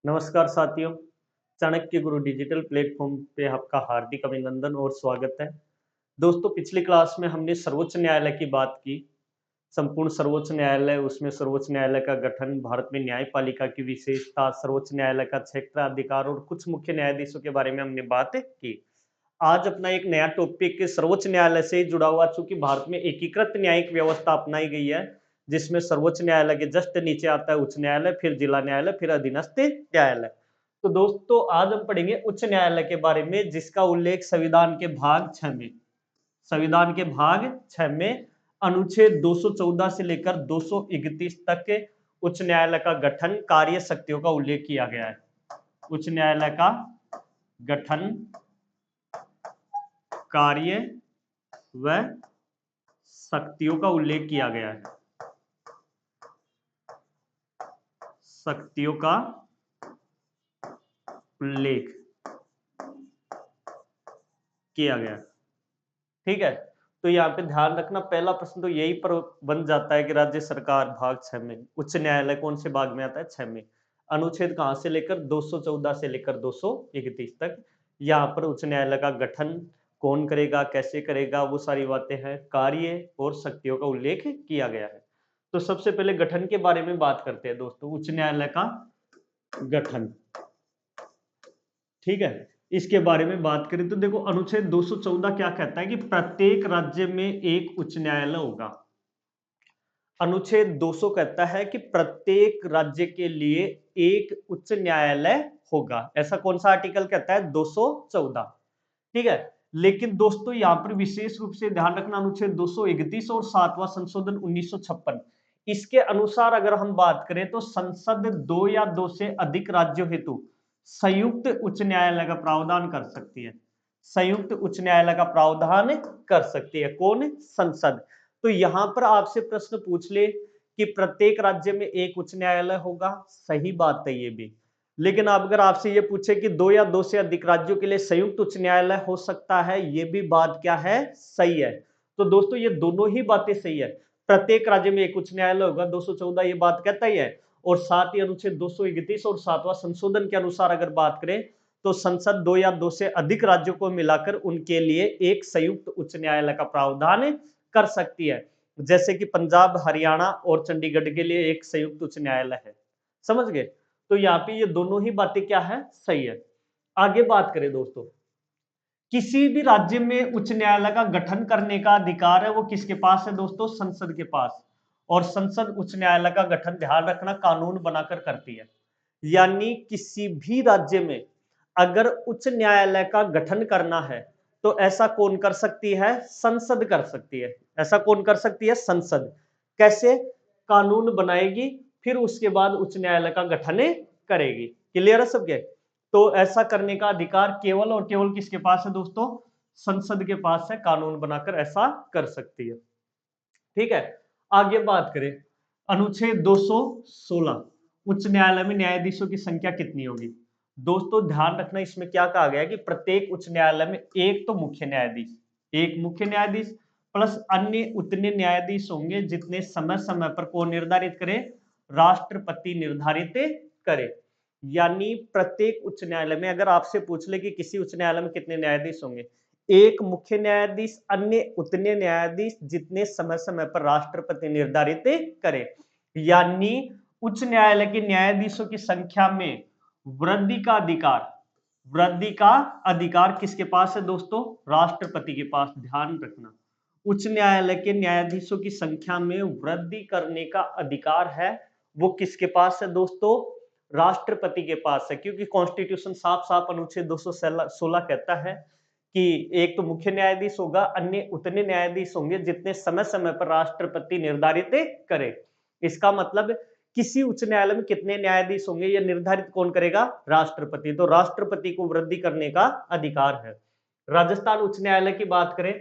नमस्कार साथियों, चाणक्य गुरु digital platform पे आपका हार्दिक अभिनंदन और स्वागत है। दोस्तों, पिछली क्लास में हमने सर्वोच्च न्यायालय की बात की। संपूर्ण सर्वोच्च न्यायालय, उसमें सर्वोच्च न्यायालय का गठन, भारत में न्यायपालिका की विशेषता, सर्वोच्च न्यायालय का क्षेत्राधिकार और कुछ मुख्य न्यायाधीशों के बारे में हमने बात की। आज अपना एक नया टॉपिक सर्वोच्च न्यायालय से जुड़ा हुआ, चूंकि भारत में एकीकृत न्यायिक व्यवस्था अपनाई गई है, जिसमें सर्वोच्च न्यायालय के जस्ट नीचे आता है उच्च न्यायालय, फिर जिला न्यायालय, फिर अधीनस्थ न्यायालय। तो दोस्तों, आज हम पढ़ेंगे उच्च न्यायालय के बारे में, जिसका उल्लेख संविधान के भाग 6 में, संविधान के भाग 6 में अनुच्छेद 214 से लेकर 231 तक के उच्च न्यायालय का गठन, कार्य, शक्तियों का उल्लेख किया गया है। उच्च न्यायालय का गठन, कार्य व शक्तियों का उल्लेख किया गया है। शक्तियों का उल्लेख किया गया, ठीक है। तो यहाँ पे ध्यान रखना, पहला प्रश्न तो यही पर बन जाता है कि राज्य सरकार भाग 6 में उच्च न्यायालय कौन से भाग में आता है? 6 में। अनुच्छेद कहां से लेकर? 214 से लेकर 231 तक। यहाँ पर उच्च न्यायालय का गठन कौन करेगा, कैसे करेगा, वो सारी बातें हैं। कार्य और शक्तियों का उल्लेख किया गया है। तो सबसे पहले गठन के बारे में बात करते हैं दोस्तों। उच्च न्यायालय का गठन, ठीक है, इसके बारे में बात करें तो देखो, अनुच्छेद 214 क्या कहता है कि प्रत्येक राज्य में एक उच्च न्यायालय होगा। अनुच्छेद 200 कहता है कि प्रत्येक राज्य के लिए एक उच्च न्यायालय होगा। ऐसा कौन सा आर्टिकल कहता है? 214, ठीक है। लेकिन दोस्तों, यहां पर विशेष रूप से ध्यान रखना, अनुच्छेद 231 और 7वां संशोधन 1956, इसके अनुसार अगर हम बात करें तो संसद दो या दो से अधिक राज्यों हेतु संयुक्त उच्च न्यायालय का प्रावधान कर सकती है। संयुक्त उच्च न्यायालय का प्रावधान कर सकती है कौन? संसद। तो यहां पर आपसे प्रश्न पूछ ले कि प्रत्येक राज्य में एक उच्च न्यायालय होगा, सही बात है ये भी। लेकिन अब अगर आपसे ये पूछे कि दो या दो से अधिक राज्यों के लिए संयुक्त उच्च न्यायालय हो सकता है, ये भी बात क्या है? सही है। तो दोस्तों, ये दोनों ही बातें सही है। प्रत्येक राज्य में एक उच्च न्यायालय होगा, 214 ये बात कहता ही है। और साथ ही अनुच्छेद 231 और 7वां संशोधन के अनुसार अगर बात करें तो संसद दो या दो से अधिक राज्यों को मिलाकर उनके लिए एक संयुक्त उच्च न्यायालय का प्रावधान कर सकती है। जैसे कि पंजाब, हरियाणा और चंडीगढ़ के लिए एक संयुक्त उच्च न्यायालय है। समझ गए? तो यहाँ पे ये दोनों ही बातें क्या है? सही है। आगे बात करें दोस्तों, किसी भी राज्य में उच्च न्यायालय का गठन करने का अधिकार है, वो किसके पास है दोस्तों? संसद के पास। और संसद उच्च न्यायालय का गठन, ध्यान रखना, कानून बनाकर करती है। यानी किसी भी राज्य में अगर उच्च न्यायालय का गठन करना है तो ऐसा कौन कर सकती है? संसद कर सकती है। ऐसा कौन कर सकती है? संसद। कैसे? कानून बनाएगी, फिर उसके बाद उच्च न्यायालय का गठन करेगी। क्लियर है सबके? तो ऐसा करने का अधिकार केवल और केवल किसके पास है दोस्तों? संसद के पास है। कानून बनाकर ऐसा कर सकती है, ठीक है। आगे बात करें, अनुच्छेद 216, उच्च न्यायालय में न्यायाधीशों की संख्या कितनी होगी? दोस्तों, ध्यान रखना, इसमें क्या कहा गया है कि प्रत्येक उच्च न्यायालय में एक तो मुख्य न्यायाधीश, एक मुख्य न्यायाधीश प्लस अन्य उतने न्यायाधीश होंगे जितने समय समय पर कौन निर्धारित करे? राष्ट्रपति निर्धारित करे। यानी प्रत्येक उच्च न्यायालय में अगर आपसे पूछ ले कि किसी उच्च न्यायालय में कितने न्यायाधीश होंगे, एक मुख्य न्यायाधीश, अन्य उतने न्यायाधीश जितने समय समय पर राष्ट्रपति निर्धारित करे। यानी उच्च न्यायालय के न्यायाधीशों की संख्या में वृद्धि का अधिकार, वृद्धि का अधिकार किसके पास है दोस्तों? राष्ट्रपति के पास। ध्यान रखना, उच्च न्यायालय के न्यायाधीशों की संख्या में वृद्धि करने का अधिकार है, वो किसके पास है दोस्तों? राष्ट्रपति के पास है। क्योंकि कॉन्स्टिट्यूशन साफ साफ अनुच्छेद 216 कहता है कि एक तो मुख्य न्यायाधीश होगा, अन्य उतने न्यायाधीश होंगे जितने समय समय पर राष्ट्रपति निर्धारित करे। इसका मतलब किसी उच्च न्यायालय में कितने न्यायाधीश होंगे यह निर्धारित कौन करेगा? राष्ट्रपति। तो राष्ट्रपति को वृद्धि करने का अधिकार है। राजस्थान उच्च न्यायालय की बात करें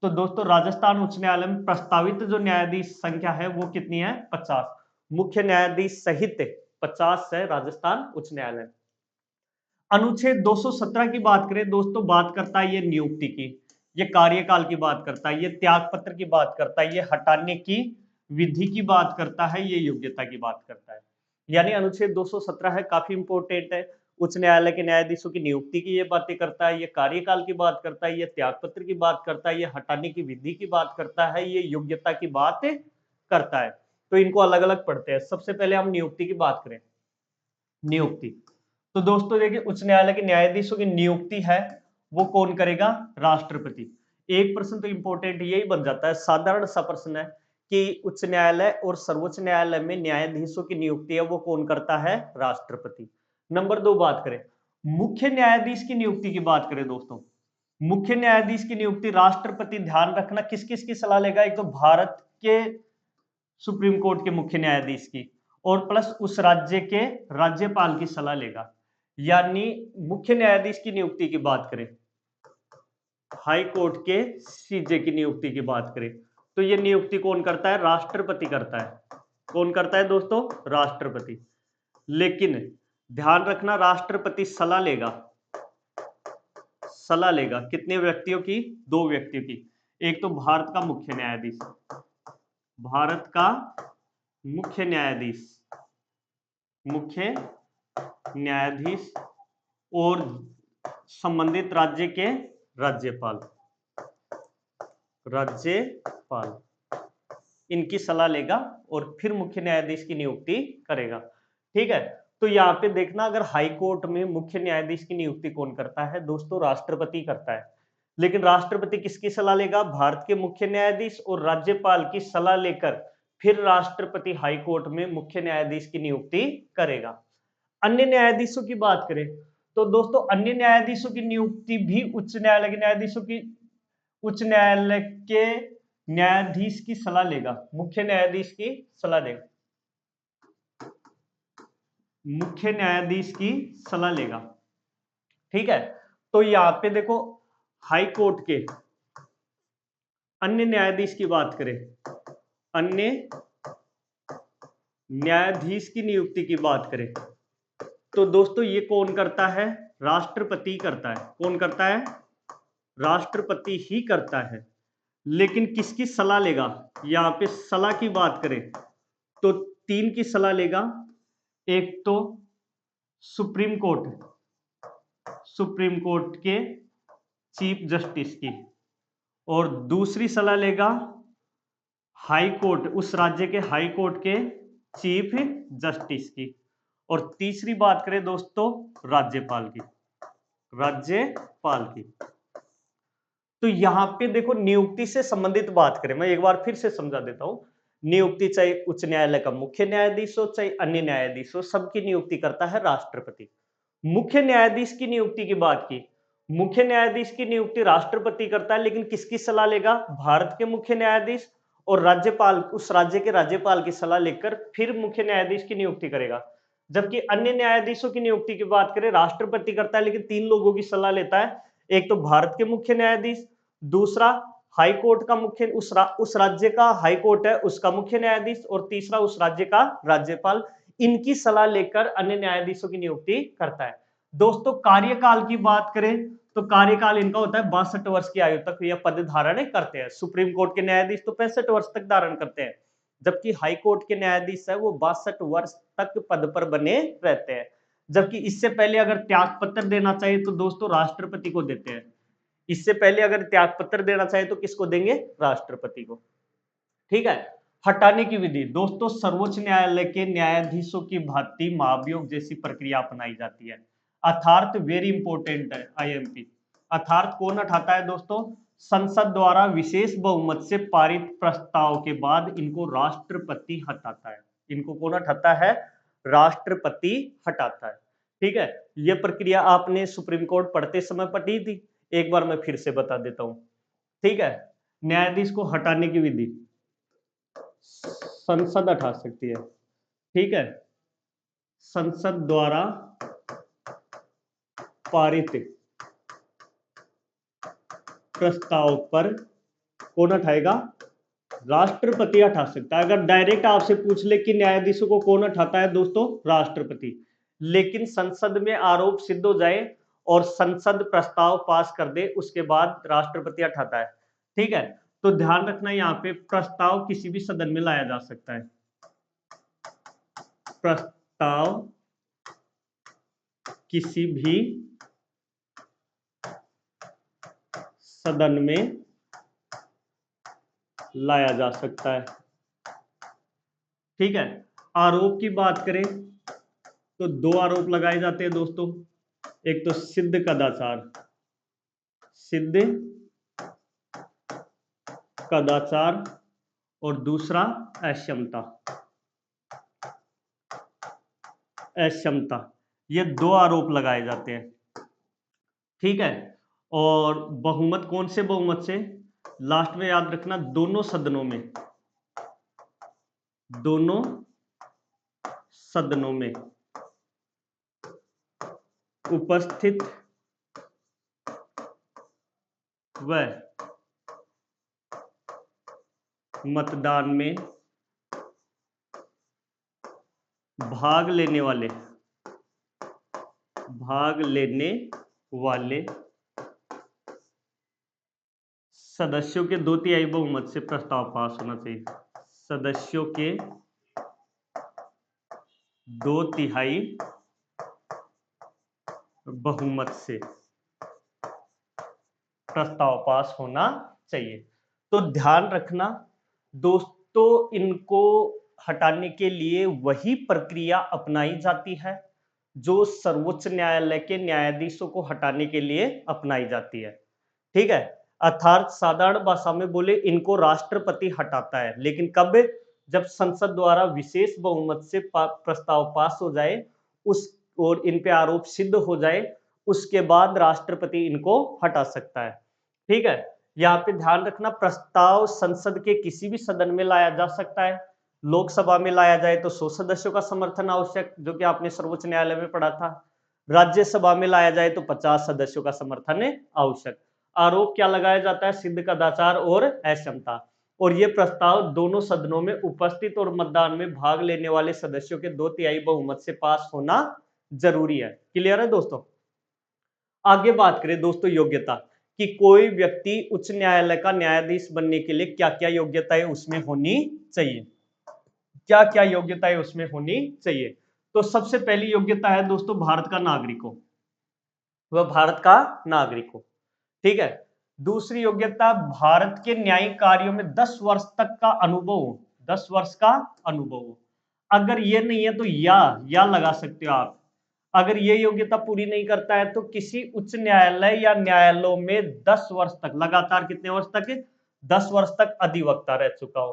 तो दोस्तों, राजस्थान उच्च न्यायालय में प्रस्तावित जो न्यायाधीश संख्या है वो कितनी है? 50। मुख्य न्यायाधीश सहित 50 है राजस्थान उच्च न्यायालय। अनुच्छेद 217 की बात करें दोस्तों, बात करता है ये नियुक्ति की, ये कार्यकाल की बात करता है, ये त्यागपत्र की बात करता है, ये हटाने की विधि की बात करता है, ये योग्यता की बात करता है। यानी अनुच्छेद 217 है, काफी इंपॉर्टेंट है। उच्च न्यायालय के न्यायाधीशों की नियुक्ति की ये बातें करता है, ये कार्यकाल की बात करता है, ये त्यागपत्र की बात करता है, ये हटाने की विधि की बात करता है, ये योग्यता की बात करता है। तो इनको अलग अलग पढ़ते हैं। सबसे पहले हम नियुक्ति की बात करें। नियुक्ति, तो दोस्तों देखिए, उच्च न्यायालय के न्यायाधीशों की नियुक्ति है वो कौन करेगा? राष्ट्रपति। एक प्रश्न तो इंपॉर्टेंट यही बन जाता है, साधारण सा प्रश्न है कि उच्च न्यायालय और सर्वोच्च न्यायालय में न्यायाधीशों की नियुक्ति है वो कौन करता है? राष्ट्रपति। नंबर 2 बात करें, मुख्य न्यायाधीश की नियुक्ति की बात करें दोस्तों। मुख्य न्यायाधीश की नियुक्ति राष्ट्रपति, ध्यान रखना, किस किस की सलाह लेगा? एक तो भारत के सुप्रीम कोर्ट के मुख्य न्यायाधीश की, और प्लस उस राज्य के राज्यपाल की सलाह लेगा। यानी मुख्य न्यायाधीश की नियुक्ति की बात करें, हाई कोर्ट के सीजे की नियुक्ति की बात करें, तो ये नियुक्ति कौन करता है? राष्ट्रपति करता है। कौन करता है दोस्तों? राष्ट्रपति। लेकिन ध्यान रखना, राष्ट्रपति सलाह लेगा। सलाह लेगा कितने व्यक्तियों की? 2 व्यक्तियों की। एक तो भारत का मुख्य न्यायाधीश, भारत का मुख्य न्यायाधीश, मुख्य न्यायाधीश, और संबंधित राज्य के राज्यपाल, राज्यपाल, इनकी सलाह लेगा और फिर मुख्य न्यायाधीश की नियुक्ति करेगा। ठीक है, तो यहाँ पे देखना, अगर हाई कोर्ट में मुख्य न्यायाधीश की नियुक्ति कौन करता है दोस्तों? राष्ट्रपति करता है। लेकिन राष्ट्रपति किसकी सलाह लेगा? भारत के मुख्य न्यायाधीश और राज्यपाल की सलाह लेकर फिर राष्ट्रपति हाई कोर्ट में मुख्य न्यायाधीश की नियुक्ति करेगा। अन्य न्यायाधीशों की बात करें तो दोस्तों, अन्य न्यायाधीशों की नियुक्ति भी उच्च न्यायालय के न्यायाधीशों की, उच्च न्यायालय के न्यायाधीश की सलाह लेगा, मुख्य न्यायाधीश की सलाह लेगा, मुख्य न्यायाधीश की सलाह लेगा। ठीक है, तो यहां पे देखो, हाई कोर्ट के अन्य न्यायाधीश की बात करें, अन्य न्यायाधीश की नियुक्ति की बात करें, तो दोस्तों ये कौन करता है? राष्ट्रपति करता है। कौन करता है? राष्ट्रपति ही करता है। लेकिन किसकी सलाह लेगा? यहां पे सलाह की बात करें तो 3 की सलाह लेगा। एक तो सुप्रीम कोर्ट, सुप्रीम कोर्ट के चीफ जस्टिस की, और दूसरी सलाह लेगा हाई कोर्ट, उस राज्य के हाई कोर्ट के चीफ जस्टिस की, और तीसरी बात करें दोस्तों राज्यपाल की, राज्यपाल की। तो यहां पे देखो, नियुक्ति से संबंधित बात करें, मैं एक बार फिर से समझा देता हूं। नियुक्ति चाहे उच्च न्यायालय का मुख्य न्यायाधीश हो चाहे अन्य न्यायाधीश हो, सबकी नियुक्ति करता है राष्ट्रपति। मुख्य न्यायाधीश की नियुक्ति की बात की, मुख्य न्यायाधीश की नियुक्ति राष्ट्रपति करता है, लेकिन किसकी सलाह लेगा? भारत के मुख्य न्यायाधीश और राज्यपाल, उस राज्य के राज्यपाल की सलाह लेकर फिर मुख्य न्यायाधीश की नियुक्ति करेगा। जबकि अन्य न्यायाधीशों की नियुक्ति की बात करें, राष्ट्रपति करता है, लेकिन 3 लोगों की सलाह लेता है। एक तो भारत के मुख्य न्यायाधीश, दूसरा हाई कोर्ट का मुख्य, उस राज्य का हाई कोर्ट है उसका मुख्य न्यायाधीश, और तीसरा उस राज्य का राज्यपाल। इनकी सलाह लेकर अन्य न्यायाधीशों की नियुक्ति करता है। दोस्तों कार्यकाल की बात करें तो कार्यकाल इनका होता है 62 वर्ष की आयु तक यह पद धारण करते हैं। सुप्रीम कोर्ट के न्यायाधीश तो 65 वर्ष तक धारण करते हैं, जबकि हाई कोर्ट के न्यायाधीश है वो 62 वर्ष तक पद पर बने रहते हैं। जबकि इससे पहले अगर त्याग पत्र देना चाहिए तो दोस्तों राष्ट्रपति को देते हैं। इससे पहले अगर त्याग पत्र देना चाहे तो किसको देंगे? राष्ट्रपति को। ठीक है, हटाने की विधि दोस्तों, सर्वोच्च न्यायालय के न्यायाधीशों की भांति महाभियोग जैसी प्रक्रिया अपनाई जाती है। अर्थात वेरी इंपॉर्टेंट है आईएमपी। अर्थात कौन हटाता है दोस्तों? संसद द्वारा विशेष बहुमत से पारित प्रस्ताव के बाद इनको राष्ट्रपति हटाता है। इनको कौन हटाता है? राष्ट्रपति हटाता है। ठीक है, यह प्रक्रिया आपने सुप्रीम कोर्ट पढ़ते समय पढ़ी थी, एक बार मैं फिर से बता देता हूं। ठीक है, न्यायाधीश को हटाने की विधि संसद हटा सकती है। ठीक है, संसद द्वारा पारित प्रस्ताव पर कौन हटाएगा? राष्ट्रपति हटा सकता है। अगर डायरेक्ट आपसे पूछ ले कि न्यायाधीशों को कौन हटाता है दोस्तों? राष्ट्रपति। लेकिन संसद में आरोप सिद्ध हो जाए और संसद प्रस्ताव पास कर दे उसके बाद राष्ट्रपति हटाता है। ठीक है, तो ध्यान रखना, यहाँ पे प्रस्ताव किसी भी सदन में लाया जा सकता है। प्रस्ताव किसी भी सदन में लाया जा सकता है। ठीक है, आरोप की बात करें तो दो आरोप लगाए जाते हैं दोस्तों, एक तो सिद्ध कदाचार, सिद्ध कदाचार, और दूसरा अक्षमता, अक्षमता। ये दो आरोप लगाए जाते हैं। ठीक है, और बहुमत कौन से बहुमत से, लास्ट में याद रखना दोनों सदनों में, दोनों सदनों में उपस्थित व मतदान में भाग लेने वाले सदस्यों के 2/3 बहुमत से प्रस्ताव पास होना चाहिए। सदस्यों के 2/3 बहुमत से प्रस्ताव पास होना चाहिए। तो ध्यान रखना दोस्तों, इनको हटाने के लिए वही प्रक्रिया अपनाई जाती है जो सर्वोच्च न्यायालय के न्यायाधीशों को हटाने के लिए अपनाई जाती है। ठीक है, अर्थात साधारण भाषा में बोले इनको राष्ट्रपति हटाता है, लेकिन कब, जब संसद द्वारा विशेष बहुमत से प्रस्ताव पास हो जाए उस और इन पे आरोप सिद्ध हो जाए, उसके बाद राष्ट्रपति इनको हटा सकता है। ठीक है, यहाँ पे ध्यान रखना प्रस्ताव संसद के किसी भी सदन में लाया जा सकता है। लोकसभा में लाया जाए तो 100 सदस्यों का समर्थन आवश्यक, जो कि आपने सर्वोच्च न्यायालय में पढ़ा था। राज्यसभा में लाया जाए तो 50 सदस्यों का समर्थन आवश्यक। आरोप क्या लगाया जाता है, सिद्ध कदाचार और अक्षमता, और ये प्रस्ताव दोनों सदनों में उपस्थित और मतदान में भाग लेने वाले सदस्यों के 2/3 बहुमत से पास होना जरूरी है। क्लियर है दोस्तों? आगे बात करें दोस्तों योग्यता कि कोई व्यक्ति उच्च न्यायालय का न्यायाधीश बनने के लिए क्या क्या योग्यताएं उसमें होनी चाहिए, क्या क्या योग्यताएं उसमें होनी चाहिए। तो सबसे पहली योग्यता है दोस्तों भारत का नागरिक हो, वह भारत का नागरिक हो। ठीक है, दूसरी योग्यता भारत के न्यायिक कार्यों में 10 वर्ष तक का अनुभव हो, 10 वर्ष का अनुभव हो। अगर ये नहीं है तो या लगा सकते हो आप। अगर ये योग्यता पूरी नहीं करता है तो किसी उच्च न्यायालय या न्यायालयों में 10 वर्ष तक, लगातार कितने वर्ष तक, 10 वर्ष तक अधिवक्ता रह चुका हो।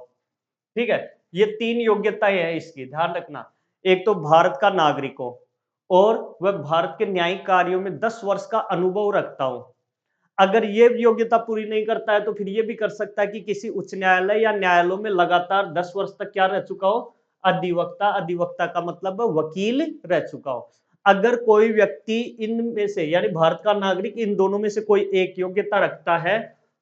ठीक है, ये 3 योग्यताएं हैं इसकी, ध्यान रखना। एक तो भारत का नागरिक हो और वह भारत के न्यायिक कार्यों में 10 वर्ष का अनुभव रखता हो। अगर ये योग्यता पूरी नहीं करता है तो फिर ये भी कर सकता है कि किसी उच्च न्यायालय या न्यायालयों में लगातार 10 वर्ष तक क्या रह चुका हो, अधिवक्ता, अधिवक्ता का मतलब वकील रह चुका हो। अगर कोई व्यक्ति इनमें से यानी भारत का नागरिक इन दोनों में से कोई एक योग्यता रखता है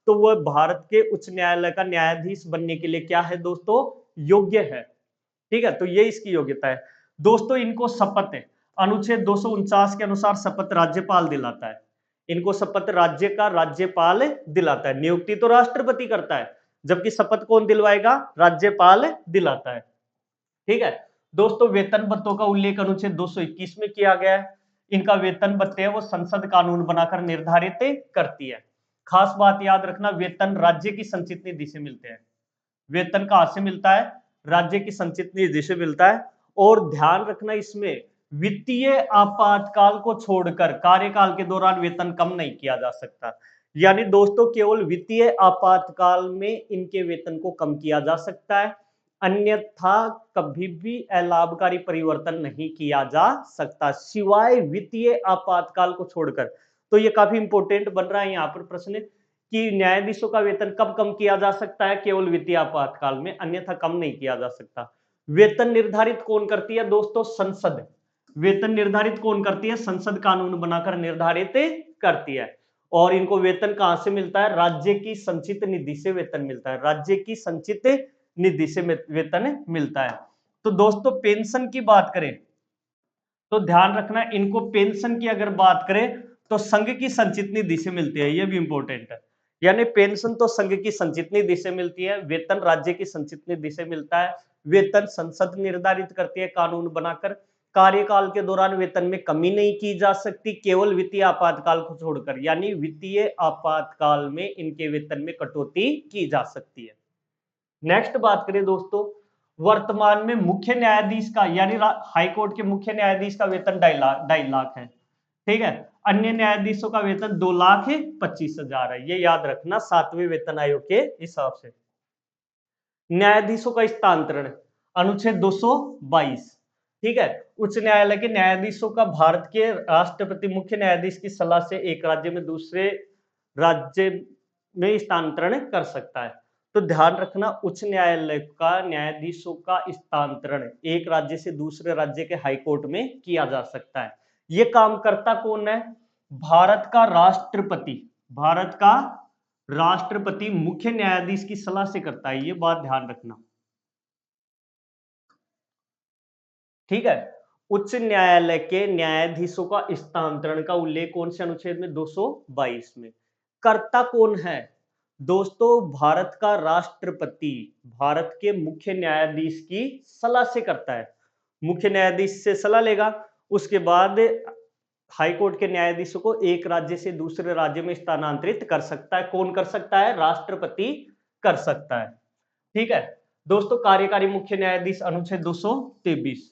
तो वह भारत के उच्च न्यायालय का न्यायाधीश बनने के लिए क्या है दोस्तों, योग्य है। ठीक है, तो ये इसकी योग्यता है दोस्तों। इनको शपथ है, अनुच्छेद 249 के अनुसार शपथ राज्यपाल दिलाता है। इनको शपथ राज्य का राज्यपाल दिलाता है, नियुक्ति तो राष्ट्रपति करता है, जबकि शपथ कौन दिलवाएगा, राज्यपाल दिलाता है। ठीक है दोस्तों, वेतन भत्तों का उल्लेख अनुच्छेद 221 में किया गया है। इनका वेतन भत्ते है वो संसद कानून बनाकर निर्धारित करती है। खास बात याद रखना, वेतन राज्य की संचित निधि से मिलते हैं। वेतन कहां से मिलता है, राज्य की संचित निधि से मिलता है। और ध्यान रखना इसमें वित्तीय आपातकाल को छोड़कर कार्यकाल के दौरान वेतन कम नहीं किया जा सकता। यानी दोस्तों केवल वित्तीय आपातकाल में इनके वेतन को कम किया जा सकता है, अन्यथा कभी भी अलाभकारी परिवर्तन नहीं किया जा सकता, सिवाय वित्तीय आपातकाल को छोड़कर। तो ये काफी इंपॉर्टेंट बन रहा है यहाँ पर प्रश्न कि न्यायाधीशों का वेतन कब कम किया जा सकता है, केवल वित्तीय आपातकाल में, अन्यथा कम नहीं किया जा सकता। वेतन निर्धारित कौन करती है दोस्तों, संसद। वेतन निर्धारित कौन करती है, संसद कानून बनाकर निर्धारित करती है। और इनको वेतन कहां से मिलता है, राज्य की संचित निधि से वेतन मिलता है, राज्य की संचित निधि से वेतन मिलता है। तो दोस्तों पेंशन की बात करें तो ध्यान रखना, इनको पेंशन की अगर बात करें तो संघ की संचित निधि से मिलती है, ये भी इंपॉर्टेंट है। यानी पेंशन तो संघ की संचित निधि से मिलती है, वेतन राज्य की संचित निधि से मिलता है। वेतन संसद निर्धारित करती है कानून बनाकर, कार्यकाल के दौरान वेतन में कमी नहीं की जा सकती, केवल वित्तीय आपातकाल को छोड़कर, यानी वित्तीय आपातकाल में इनके वेतन में कटौती की जा सकती है। नेक्स्ट बात करें दोस्तों, वर्तमान में मुख्य न्यायाधीश का यानी हाईकोर्ट के मुख्य न्यायाधीश का वेतन 2.5 लाख है, ठीक है। अन्य न्यायाधीशों का वेतन 2,25,000 है, ये याद रखना 7वें वेतन आयोग के हिसाब से। न्यायाधीशों का स्थानांतरण, अनुच्छेद 222, ठीक है। उच्च न्यायालय के न्यायाधीशों का भारत के राष्ट्रपति मुख्य न्यायाधीश की सलाह से एक राज्य में दूसरे राज्य में स्थानांतरण कर सकता है। तो ध्यान रखना, उच्च न्यायालय का न्यायाधीशों का स्थानांतरण एक राज्य से दूसरे राज्य के हाईकोर्ट में किया जा सकता है। यह काम करता कौन है? भारत का राष्ट्रपति, भारत का राष्ट्रपति मुख्य न्यायाधीश की सलाह से करता है, यह बात ध्यान रखना, ठीक है। उच्च न्यायालय के न्यायाधीशों का स्थानांतरण का उल्लेख कौन से अनुच्छेद में? 222 में। करता कौन है दोस्तों? भारत का राष्ट्रपति भारत के मुख्य न्यायाधीश की सलाह से करता है। मुख्य न्यायाधीश से सलाह लेगा, उसके बाद हाईकोर्ट के न्यायाधीशों को एक राज्य से दूसरे राज्य में स्थानांतरित कर सकता है। कौन कर सकता है? राष्ट्रपति कर सकता है, ठीक है दोस्तों। कार्यकारी मुख्य न्यायाधीश, अनुच्छेद 223,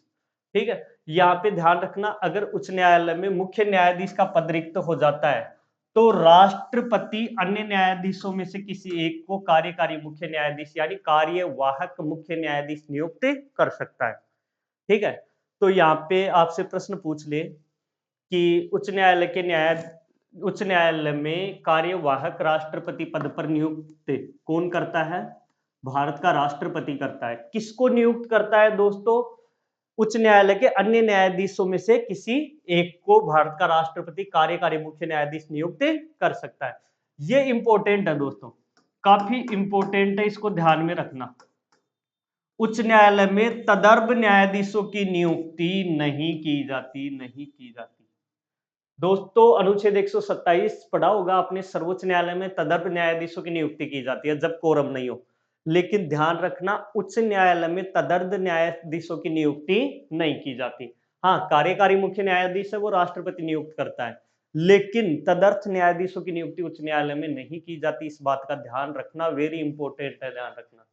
ठीक है। यहाँ पे ध्यान रखना, अगर उच्च न्यायालय में मुख्य न्यायाधीश का पद रिक्त हो जाता है तो राष्ट्रपति अन्य न्यायाधीशों में से किसी एक को कार्यकारी मुख्य न्यायाधीश यानी कार्यवाहक मुख्य न्यायाधीश नियुक्त कर सकता है, ठीक है। तो यहाँ पे आपसे प्रश्न पूछ ले कि उच्च न्यायालय में कार्यवाहक राष्ट्रपति पद पर नियुक्त कौन करता है? भारत का राष्ट्रपति करता है। किसको नियुक्त करता है दोस्तों? उच्च न्यायालय के अन्य न्यायाधीशों में से किसी एक को भारत का राष्ट्रपति कार्यकारी मुख्य न्यायाधीश नियुक्त कर सकता है। ये इंपॉर्टेंट है दोस्तों, काफी इंपॉर्टेंट है, इसको ध्यान में रखना। उच्च न्यायालय में तदर्थ न्यायाधीशों की नियुक्ति नहीं की जाती। दोस्तों अनुच्छेद 127 पढ़ा होगा आपने, सर्वोच्च न्यायालय में तदर्थ न्यायाधीशों की नियुक्ति की जाती है जब कोरम नहीं हो। लेकिन ध्यान रखना, उच्च न्यायालय में तदर्थ न्यायाधीशों की नियुक्ति नहीं की जाती। हाँ, कार्यकारी मुख्य न्यायाधीश है वो राष्ट्रपति नियुक्त करता है, लेकिन तदर्थ न्यायाधीशों की नियुक्ति उच्च न्यायालय में नहीं की जाती। इस बात का ध्यान रखना, वेरी इंपॉर्टेंट है, ध्यान रखना।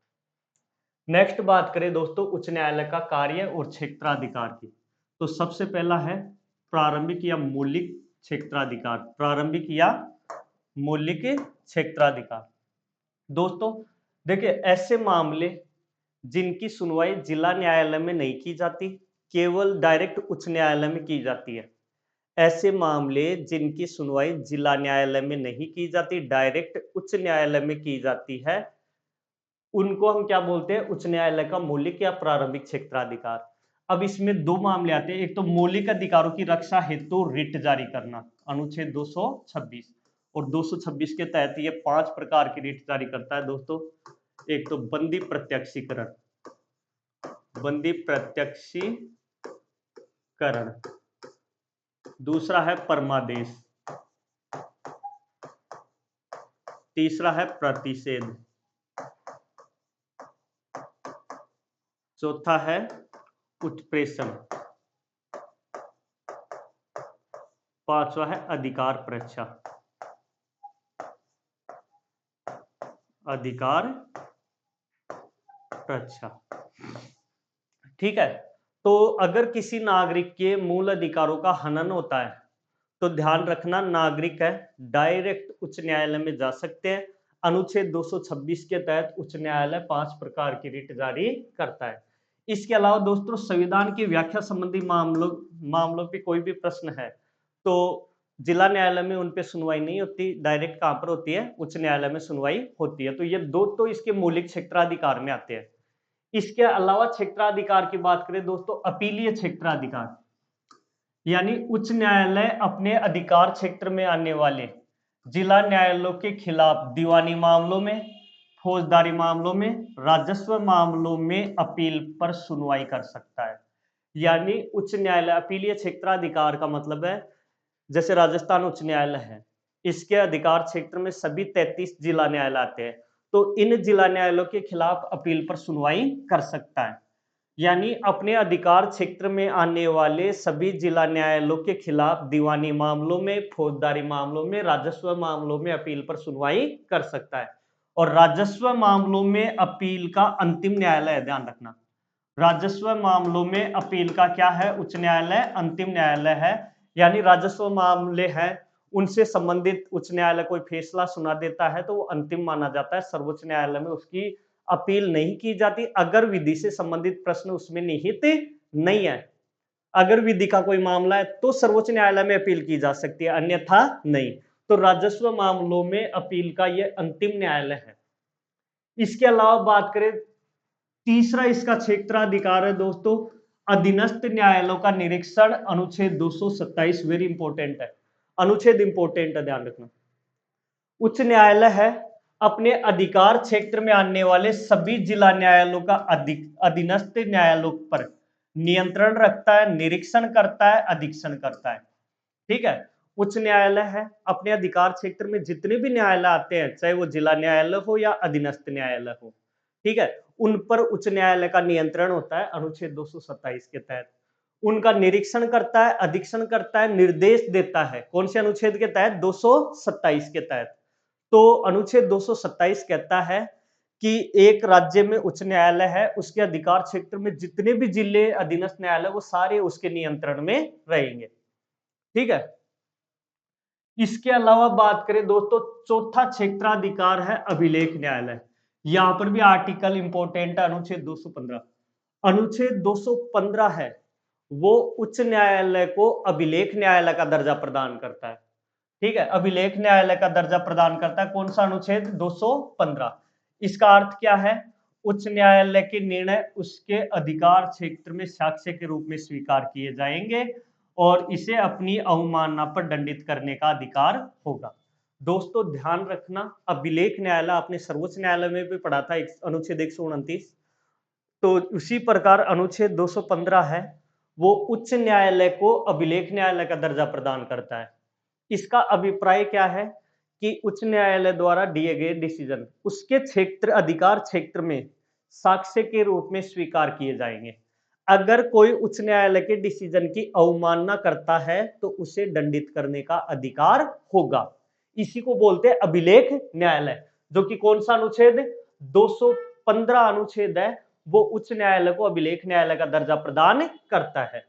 नेक्स्ट बात करें दोस्तों उच्च न्यायालय का कार्य और क्षेत्राधिकार की, तो सबसे पहला है प्रारंभिक या मौलिक क्षेत्राधिकार। प्रारंभिक या मौलिक क्षेत्राधिकार दोस्तों देखिए, ऐसे मामले जिनकी सुनवाई जिला न्यायालय में नहीं की जाती, केवल डायरेक्ट उच्च न्यायालय में की जाती है। ऐसे मामले जिनकी सुनवाई जिला न्यायालय में नहीं की जाती, डायरेक्ट उच्च न्यायालय में की जाती है, उनको हम क्या बोलते हैं? उच्च न्यायालय का मौलिक या प्रारंभिक क्षेत्राधिकार। अब इसमें दो मामले आते हैं, एक तो मौलिक अधिकारों की रक्षा हेतु रिट जारी करना, अनुच्छेद 226, और 226 के तहत ये 5 प्रकार की रिट जारी करता है दोस्तों। एक तो बंदी प्रत्यक्षीकरण, बंदी प्रत्यक्षीकरण, दूसरा है परमादेश, तीसरा है प्रतिषेध, चौथा है उत्प्रेषण, पांचवा है अधिकार परीक्षा। अधिकार परीक्षा, ठीक है। तो अगर किसी नागरिक के मूल अधिकारों का हनन होता है तो ध्यान रखना, नागरिक है डायरेक्ट उच्च न्यायालय में जा सकते हैं। अनुच्छेद 226 के तहत उच्च न्यायालय 5 प्रकार की रिट जारी करता है। इसके अलावा दोस्तों संविधान की व्याख्या संबंधी मामलों पे कोई भी प्रश्न है तो जिला न्यायालय में उन पे सुनवाई नहीं होती, डायरेक्ट कहां पर होती है? उच्च न्यायालय में सुनवाई होती है। तो ये दो तो इसके मौलिक क्षेत्राधिकार में आते हैं। इसके अलावा क्षेत्राधिकार की बात करें दोस्तों, अपीलीय क्षेत्राधिकार, यानी उच्च न्यायालय अपने अधिकार क्षेत्र में आने वाले जिला न्यायालयों के खिलाफ दीवानी मामलों में, फौजदारी मामलों में, राजस्व मामलों में अपील पर सुनवाई कर सकता है। यानी उच्च न्यायालय अपीलीय क्षेत्राधिकार का मतलब है, जैसे राजस्थान उच्च न्यायालय है, इसके अधिकार क्षेत्र में सभी 33 जिला न्यायालय आते हैं, तो इन जिला न्यायालयों के खिलाफ अपील पर सुनवाई कर सकता है। यानी अपने अधिकार क्षेत्र में आने वाले सभी जिला न्यायालयों के खिलाफ दीवानी मामलों में, फौजदारी मामलों में, राजस्व मामलों में अपील पर सुनवाई कर सकता है। और राजस्व मामलों में अपील का अंतिम न्यायालय है, ध्यान रखना। राजस्व मामलों में अपील का क्या है? उच्च न्यायालय अंतिम न्यायालय है। यानी राजस्व मामले हैं, उनसे संबंधित उच्च न्यायालय कोई फैसला सुना देता है तो वो अंतिम माना जाता है। सर्वोच्च न्यायालय में उसकी अपील नहीं की जाती अगर विधि से संबंधित प्रश्न उसमें निहित नहीं है। अगर विधि का कोई मामला है तो सर्वोच्च न्यायालय में अपील की जा सकती है, अन्यथा नहीं। तो राजस्व मामलों में अपील का यह अंतिम न्यायालय है। इसके अलावा बात करें, तीसरा इसका क्षेत्राधिकार है दोस्तों, अधीनस्थ न्यायालयों का निरीक्षण, अनुच्छेद 227 वेरी इंपॉर्टेंट है। अनुच्छेद इंपॉर्टेंट है, ध्यान रखना। उच्च न्यायालय है अपने अधिकार क्षेत्र में आने वाले सभी जिला न्यायालयों का अधीनस्थ न्यायालयों पर नियंत्रण रखता है, निरीक्षण करता है, अधीक्षण करता है। ठीक है। उच्च न्यायालय है अपने अधिकार क्षेत्र में जितने भी न्यायालय आते हैं, चाहे वो जिला न्यायालय हो या अधीनस्थ न्यायालय हो, ठीक है, उन पर उच्च न्यायालय का नियंत्रण होता है अनुच्छेद 227 के तहत। उनका निरीक्षण करता है, अधीक्षण करता है, निर्देश देता है। कौन से अनुच्छेद के तहत? 227 के तहत। तो अनुच्छेद 227 कहता है कि एक राज्य में उच्च न्यायालय है, उसके अधिकार क्षेत्र में जितने भी जिले अधीनस्थ न्यायालय वो सारे उसके नियंत्रण में रहेंगे। ठीक है। इसके अलावा बात करें दोस्तों, चौथा क्षेत्राधिकार है अभिलेख न्यायालय। यहां पर भी आर्टिकल इंपॉर्टेंट है, अनुच्छेद 215। अनुच्छेद 215 है वो उच्च न्यायालय को अभिलेख न्यायालय का दर्जा प्रदान करता है। ठीक है, अभिलेख न्यायालय का दर्जा प्रदान करता है। कौन सा अनुच्छेद? 215। इसका अर्थ क्या है? उच्च न्यायालय के निर्णय उसके अधिकार क्षेत्र में साक्ष्य के रूप में स्वीकार किए जाएंगे और इसे अपनी अवमानना पर दंडित करने का अधिकार होगा। दोस्तों ध्यान रखना, अभिलेख न्यायालय आपने सर्वोच्च न्यायालय में भी पढ़ा था, अनुच्छेद 129। तो उसी प्रकार अनुच्छेद 215 है वो उच्च न्यायालय को अभिलेख न्यायालय का दर्जा प्रदान करता है। इसका अभिप्राय क्या है कि उच्च न्यायालय द्वारा दिए गए डिसीजन उसके क्षेत्र अधिकार क्षेत्र में साक्ष्य के रूप में स्वीकार किए जाएंगे। अगर कोई उच्च न्यायालय के डिसीजन की अवमानना करता है तो उसे दंडित करने का अधिकार होगा। इसी को बोलते हैं अभिलेख न्यायालय, जो कि कौन सा अनुच्छेद? 215 अनुच्छेद है, वो उच्च न्यायालय को अभिलेख न्यायालय का दर्जा प्रदान करता है।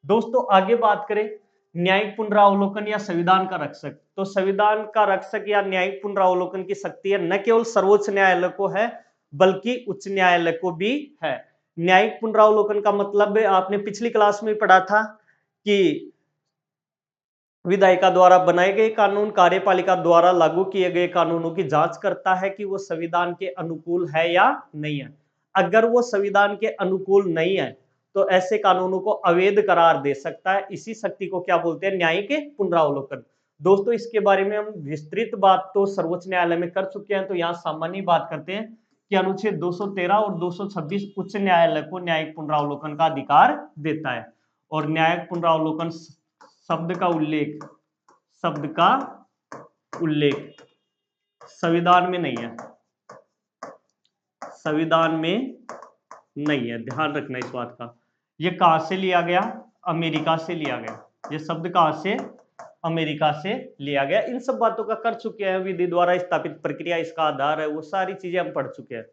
दोस्तों आगे बात करें, न्यायिक पुनरावलोकन या संविधान का रक्षक। तो संविधान का रक्षक या न्यायिक पुनरावलोकन की शक्ति है न केवल सर्वोच्च न्यायालय को है बल्कि उच्च न्यायालय को भी है। न्यायिक पुनरावलोकन का मतलब है, आपने पिछली क्लास में पढ़ा था कि विधायिका द्वारा बनाए गए कानून कार्यपालिका द्वारा लागू किए गए कानूनों की जांच करता है कि वो संविधान के अनुकूल है या नहीं है। अगर वो संविधान के अनुकूल नहीं है तो ऐसे कानूनों को अवैध करार दे सकता है। इसी शक्ति को क्या बोलते हैं? न्यायिक पुनरावलोकन। दोस्तों इसके बारे में हम विस्तृत बात तो सर्वोच्च न्यायालय में कर चुके हैं, तो यहाँ सामान्य बात करते हैं कि अनुच्छेद 213 और 226 उच्च न्यायालय को न्यायिक पुनरावलोकन का अधिकार देता है। और न्यायिक पुनरावलोकन शब्द का उल्लेख संविधान में नहीं है, संविधान में नहीं है, ध्यान रखना इस बात का। ये कहां से लिया गया? अमेरिका से लिया गया। ये शब्द कहां से? अमेरिका से लिया गया। इन सब बातों का कर चुके हैं, विधि द्वारा स्थापित प्रक्रिया इसका आधार है, वो सारी चीजें हम पढ़ चुके हैं।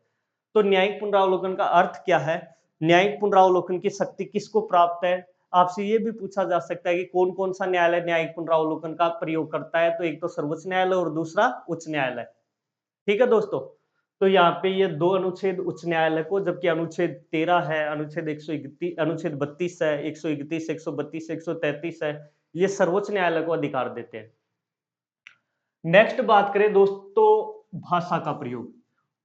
तो न्यायिक पुनरावलोकन का अर्थ क्या है? न्यायिक पुनरावलोकन की शक्ति किसको प्राप्त है? आपसे ये भी पूछा जा सकता है कि कौन कौन सा न्यायालय न्यायिक पुनरावलोकन का प्रयोग करता है। तो एक तो सर्वोच्च न्यायालय और दूसरा उच्च न्यायालय। ठीक है दोस्तों, तो यहाँ पे ये दो अनुच्छेद उच्च न्यायालय को, जबकि अनुच्छेद 13 है, अनुच्छेद 131, अनुच्छेद 32 है, 131, 132, 133 है, ये सर्वोच्च न्यायालय को अधिकार देते हैं। नेक्स्ट बात करें दोस्तों भाषा का प्रयोग।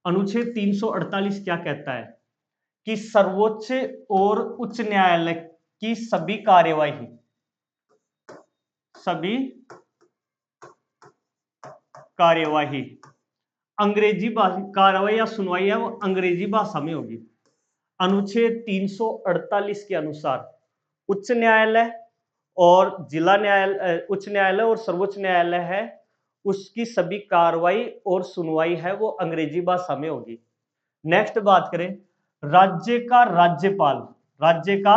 अनुच्छेद 348 क्या कहता है कि सर्वोच्च और उच्च न्यायालय की सभी कार्यवाही अंग्रेजी कार्रवाई या सुनवाई है वो अंग्रेजी भाषा में होगी। अनुच्छेद 348 के अनुसार उच्च न्यायालय और जिला न्यायालय, उच्च न्यायालय और सर्वोच्च न्यायालय है, उसकी सभी कार्रवाई और सुनवाई है वो अंग्रेजी भाषा में होगी। नेक्स्ट बात करें, राज्य का राज्यपाल, राज्य का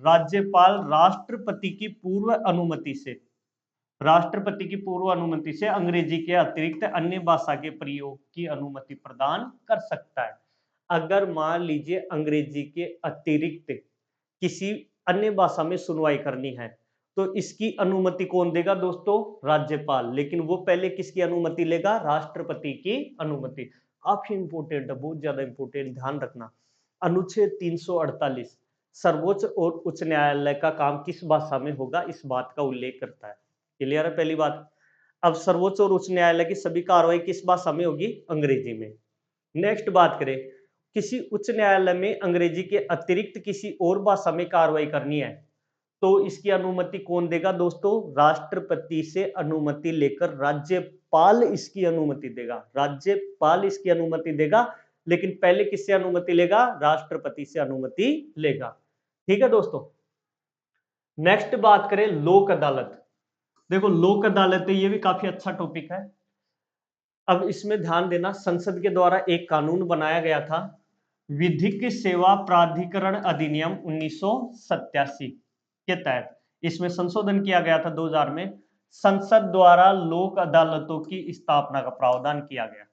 राज्यपाल राष्ट्रपति की पूर्व अनुमति से, राष्ट्रपति की पूर्व अनुमति से अंग्रेजी के अतिरिक्त अन्य भाषा के प्रयोग की अनुमति प्रदान कर सकता है। अगर मान लीजिए अंग्रेजी के अतिरिक्त किसी अन्य भाषा में सुनवाई करनी है तो इसकी अनुमति कौन देगा दोस्तों? राज्यपाल। लेकिन वो पहले किसकी अनुमति लेगा? राष्ट्रपति की अनुमति। काफी इंपोर्टेंट है, बहुत ज्यादा इंपोर्टेंट, ध्यान रखना। अनुच्छेद 348 सर्वोच्च और उच्च न्यायालय का काम किस भाषा में होगा, इस बात का उल्लेख करता है। क्लियर है पहली बात। अब सर्वोच्च और उच्च न्यायालय की सभी कार्रवाई किस भाषा में होगी? अंग्रेजी में। नेक्स्ट बात करें, किसी उच्च न्यायालय में अंग्रेजी के अतिरिक्त किसी और भाषा में कार्रवाई करनी है तो इसकी अनुमति कौन देगा दोस्तों? राष्ट्रपति से अनुमति लेकर राज्यपाल इसकी अनुमति देगा, राज्यपाल इसकी अनुमति देगा। लेकिन पहले किससे अनुमति लेगा? राष्ट्रपति से अनुमति लेगा। ठीक है दोस्तों। नेक्स्ट बात करें लोक अदालत। देखो लोक अदालत ये भी काफी अच्छा टॉपिक है। अब इसमें ध्यान देना, संसद के द्वारा एक कानून बनाया गया था, विधिक सेवा प्राधिकरण अधिनियम 1987 के तहत इसमें संशोधन किया गया था 2000 में। संसद द्वारा लोक अदालतों की स्थापना का प्रावधान किया गया।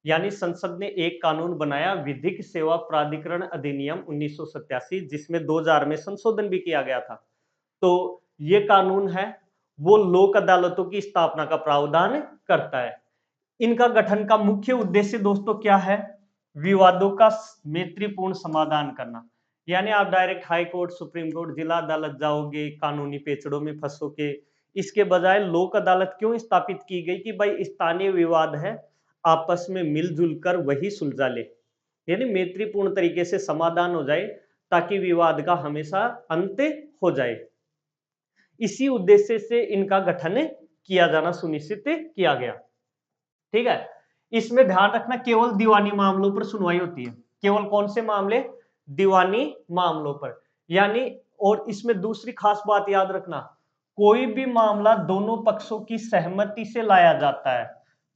यानी संसद ने एक कानून बनाया, विधिक सेवा प्राधिकरण अधिनियम 1987, जिसमें 2000 में संशोधन भी किया गया था। तो ये कानून है वो लोक अदालतों की स्थापना का प्रावधान करता है। इनका गठन का मुख्य उद्देश्य दोस्तों क्या है? विवादों का मैत्रीपूर्ण समाधान करना। यानी आप direct high court, supreme court, जिला अदालत जाओगे, कानूनी पेचड़ों में फंसोगे। इसके बजाय लोक अदालत क्यों स्थापित की गई कि भाई स्थानीय विवाद है, आपस में मिलजुल कर वही सुलझा ले, यानी मैत्रीपूर्ण तरीके से समाधान हो जाए ताकि विवाद का हमेशा अंत हो जाए। इसी उद्देश्य से इनका गठन किया जाना सुनिश्चित किया गया। ठीक है। इसमें ध्यान रखना केवल दीवानी मामलों पर सुनवाई होती है। केवल कौन से मामले? दीवानी मामलों पर। यानी और इसमें दूसरी खास बात याद रखना, कोई भी मामला दोनों पक्षों की सहमति से लाया जाता है,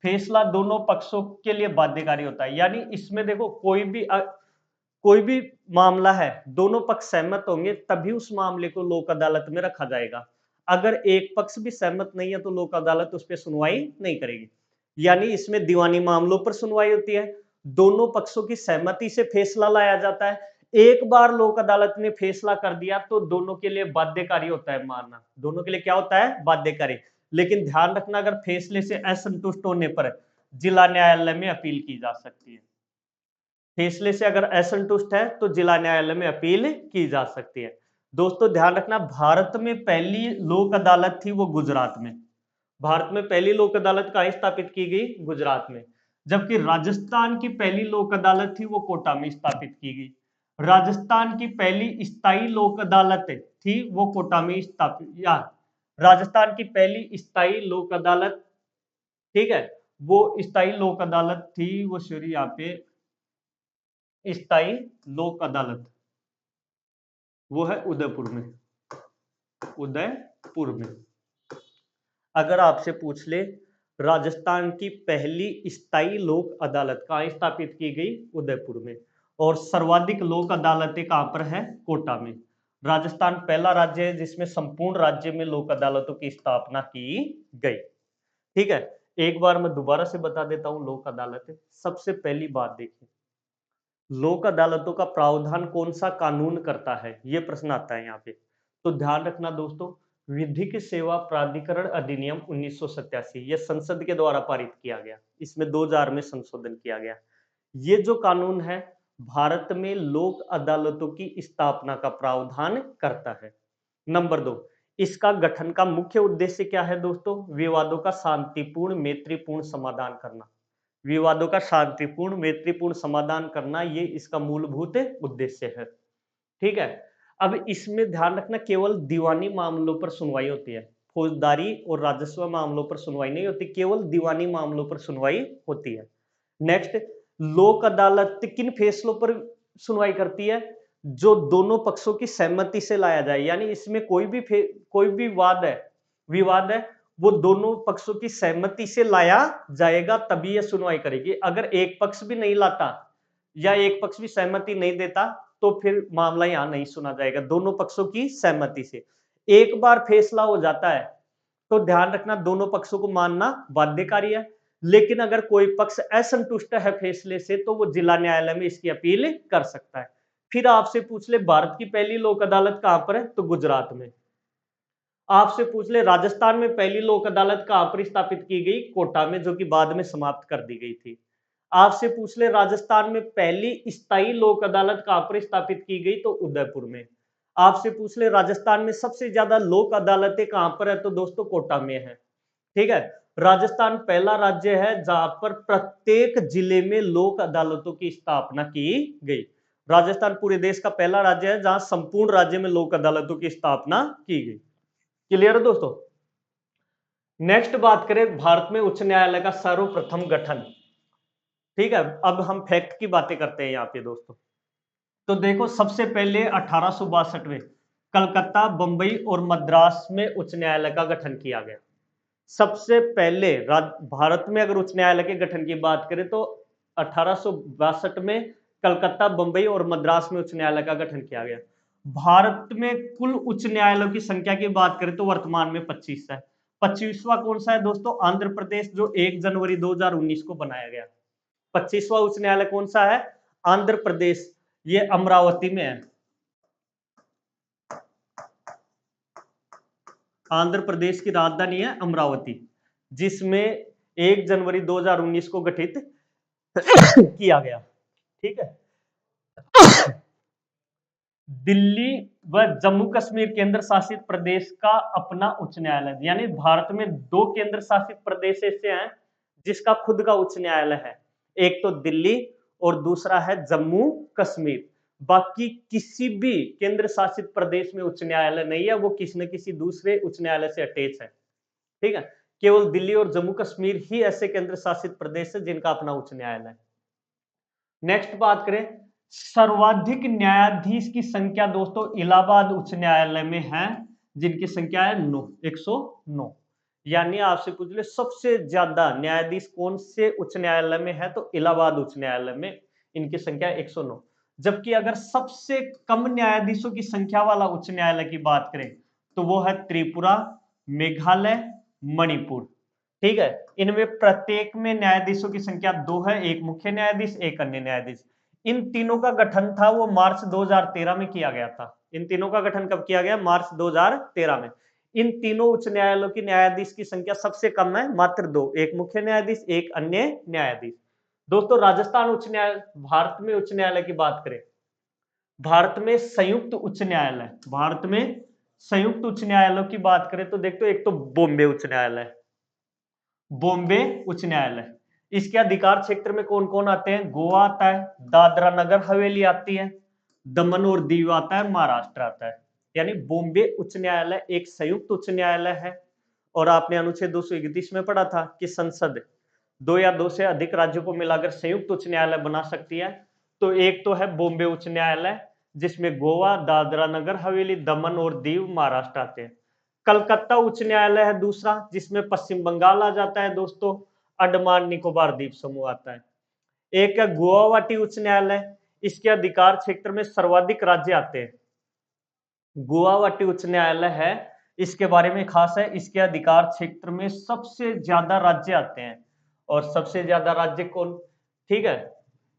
फैसला दोनों पक्षों के लिए बाध्यकारी होता है। यानी इसमें देखो कोई भी मामला है, दोनों पक्ष सहमत होंगे तभी उस मामले को लोक अदालत में रखा जाएगा। अगर एक पक्ष भी सहमत नहीं है तो लोक अदालत उस पर सुनवाई नहीं करेगी। यानी इसमें दीवानी मामलों पर सुनवाई होती है, दोनों पक्षों की सहमति से फैसला लाया जाता है। एक बार लोक अदालत ने फैसला कर दिया तो दोनों के लिए बाध्यकारी होता है मानना, दोनों के लिए क्या होता है? बाध्यकारी। लेकिन ध्यान रखना, अगर फैसले से असंतुष्ट होने पर जिला न्यायालय में अपील की जा सकती है। फैसले से अगर असंतुष्ट है तो जिला न्यायालय में अपील की जा सकती है। दोस्तों ध्यान रखना, भारत में पहली लोक अदालत थी वो गुजरात में। भारत में पहली लोक अदालत कहाँ स्थापित की गई? गुजरात में। जबकि राजस्थान की पहली लोक अदालत थी वो कोटा में स्थापित की गई। राजस्थान की पहली स्थायी लोक अदालत थी वो कोटा में स्थापित, या राजस्थान की पहली स्थायी लोक अदालत, ठीक है, वो स्थायी लोक अदालत थी वो सॉरी यहाँ पे स्थायी लोक अदालत वो है उदयपुर में, उदयपुर में। अगर आपसे पूछ ले राजस्थान की पहली स्थायी लोक अदालत कहाँ स्थापित की गई? उदयपुर में। और सर्वाधिक लोक अदालतें कहाँ पर है? कोटा में। राजस्थान पहला राज्य है जिसमें संपूर्ण राज्य में लोक अदालतों की स्थापना की गई। ठीक है, एक बार मैं दोबारा से बता देता हूं लोक अदालत। सबसे पहली बात देखिए, लोक अदालतों का प्रावधान कौन सा कानून करता है, यह प्रश्न आता है यहाँ पे। तो ध्यान रखना दोस्तों, विधिक सेवा प्राधिकरण अधिनियम 1987 यह संसद के द्वारा पारित किया गया, इसमें 2000 में संशोधन किया गया। ये जो कानून है भारत में लोक अदालतों की स्थापना का प्रावधान करता है। नंबर 2, इसका गठन का मुख्य उद्देश्य क्या है दोस्तों? विवादों का शांतिपूर्ण मैत्रीपूर्ण समाधान करना। विवादों का शांतिपूर्ण मैत्रीपूर्ण समाधान करना, ये इसका मूलभूत उद्देश्य है। ठीक है। अब इसमें ध्यान रखना, केवल दीवानी मामलों पर सुनवाई होती है, फौजदारी और राजस्व मामलों पर सुनवाई नहीं होती, केवल दीवानी मामलों पर सुनवाई होती है। नेक्स्ट, लोक अदालत किन फैसलों पर सुनवाई करती है? जो दोनों पक्षों की सहमति से लाया जाए। यानी इसमें कोई भी विवाद है वो दोनों पक्षों की सहमति से लाया जाएगा तभी यह सुनवाई करेगी। अगर एक पक्ष भी नहीं लाता या एक पक्ष भी सहमति नहीं देता तो फिर मामला यहां नहीं सुना जाएगा, दोनों पक्षों की सहमति से। एक बार फैसला हो जाता है तो ध्यान रखना दोनों पक्षों को मानना बाध्यकारी है। लेकिन अगर कोई पक्ष असंतुष्ट है फैसले से तो वो जिला न्यायालय में इसकी अपील कर सकता है। फिर आपसे पूछ ले भारत की पहली लोक अदालत कहां पर है, तो गुजरात में। आपसे पूछ ले राजस्थान में पहली लोक अदालत कहां पर स्थापित की गई, कोटा में, जो कि बाद में समाप्त कर दी गई थी। आपसे पूछ ले राजस्थान में पहली स्थायी लोक अदालत कहां पर स्थापित की गई, तो उदयपुर में। आपसे पूछ ले राजस्थान में सबसे ज्यादा लोक अदालतें कहां पर है, तो दोस्तों कोटा में है। ठीक है, राजस्थान पहला राज्य है जहां पर प्रत्येक जिले में लोक अदालतों की स्थापना की गई। राजस्थान पूरे देश का पहला राज्य है जहां संपूर्ण राज्य में लोक अदालतों की स्थापना की गई। क्लियर है दोस्तों। नेक्स्ट बात करें भारत में उच्च न्यायालय का सर्वप्रथम गठन। ठीक है, अब हम फैक्ट की बातें करते हैं यहां पे दोस्तों। तो देखो सबसे पहले 1862 में कलकत्ता, बंबई और मद्रास में उच्च न्यायालय का गठन किया गया। सबसे पहले भारत में अगर उच्च न्यायालय के गठन की बात करें तो 1862 में कलकत्ता, बंबई और मद्रास में उच्च न्यायालय का गठन किया गया। भारत में कुल उच्च न्यायालयों की संख्या की बात करें तो वर्तमान में 25 है। 25वां कौन सा है दोस्तों, आंध्र प्रदेश, जो 1 जनवरी 2019 को बनाया गया। 25वां उच्च न्यायालय कौन सा है, आंध्र प्रदेश, ये अमरावती में है। आंध्र प्रदेश की राजधानी है अमरावती, जिसमें 1 जनवरी 2019 को गठित किया गया। ठीक है, दिल्ली व जम्मू कश्मीर केंद्र शासित प्रदेश का अपना उच्च न्यायालय, यानी भारत में 2 केंद्र शासित प्रदेश ऐसे हैं जिसका खुद का उच्च न्यायालय है। एक तो दिल्ली और दूसरा है जम्मू कश्मीर। बाकी किसी भी केंद्र शासित प्रदेश में उच्च न्यायालय नहीं है, वो किसी न किसी दूसरे उच्च न्यायालय से अटैच है। ठीक है, केवल दिल्ली और जम्मू कश्मीर ही ऐसे केंद्र शासित प्रदेश है जिनका अपना उच्च न्यायालय है। नेक्स्ट बात करें, सर्वाधिक न्यायाधीश की संख्या दोस्तों इलाहाबाद उच्च न्यायालय में है, जिनकी संख्या है 9, 109। यानी आपसे पूछ ले सबसे ज्यादा न्यायाधीश कौन से उच्च न्यायालय में है, तो इलाहाबाद उच्च न्यायालय में इनकी संख्या 109। जबकि अगर सबसे कम न्यायाधीशों की संख्या वाला उच्च न्यायालय की बात करें तो वो है त्रिपुरा, मेघालय, मणिपुर। ठीक है, इनमें प्रत्येक में न्यायाधीशों की संख्या 2 है, एक मुख्य न्यायाधीश, एक अन्य न्यायाधीश। इन तीनों का गठन था वो मार्च 2013 में किया गया था। इन तीनों का गठन कब किया गया, मार्च 2013 में। इन तीनों उच्च न्यायालयों की न्यायाधीश की संख्या सबसे कम है, मात्र 2, एक मुख्य न्यायाधीश, एक अन्य न्यायाधीश। दोस्तों राजस्थान उच्च न्यायालय, भारत में उच्च न्यायालय की बात करें, भारत में संयुक्त उच्च न्यायालय, भारत में संयुक्त उच्च न्यायालयों की बात करें तो देखो एक तो बॉम्बे उच्च न्यायालय, बॉम्बे उच्च न्यायालय, इसके अधिकार क्षेत्र में कौन कौन आते हैं, गोवा आता है, दादरा नगर हवेली आती है, दमन और दीव आता है, महाराष्ट्र आता है। यानी बॉम्बे उच्च न्यायालय एक संयुक्त उच्च न्यायालय है। और आपने अनुच्छेद 231 में पढ़ा था कि संसद 2 या 2 से अधिक राज्यों को मिलाकर संयुक्त उच्च न्यायालय बना सकती है। तो एक तो है बॉम्बे उच्च न्यायालय, जिसमें गोवा, दादरा नगर हवेली, दमन और दीव, महाराष्ट्र आते हैं। कलकत्ता उच्च न्यायालय है दूसरा, जिसमें पश्चिम बंगाल आ जाता है दोस्तों, अंडमान निकोबार द्वीप समूह आता है। एक है गुवाहाटी उच्च न्यायालय, इसके अधिकार क्षेत्र में सर्वाधिक राज्य आते हैं। गुवाहाटी उच्च न्यायालय है, इसके बारे में खास है, इसके अधिकार क्षेत्र में सबसे ज्यादा राज्य आते हैं। और सबसे ज्यादा राज्य कौन, ठीक है,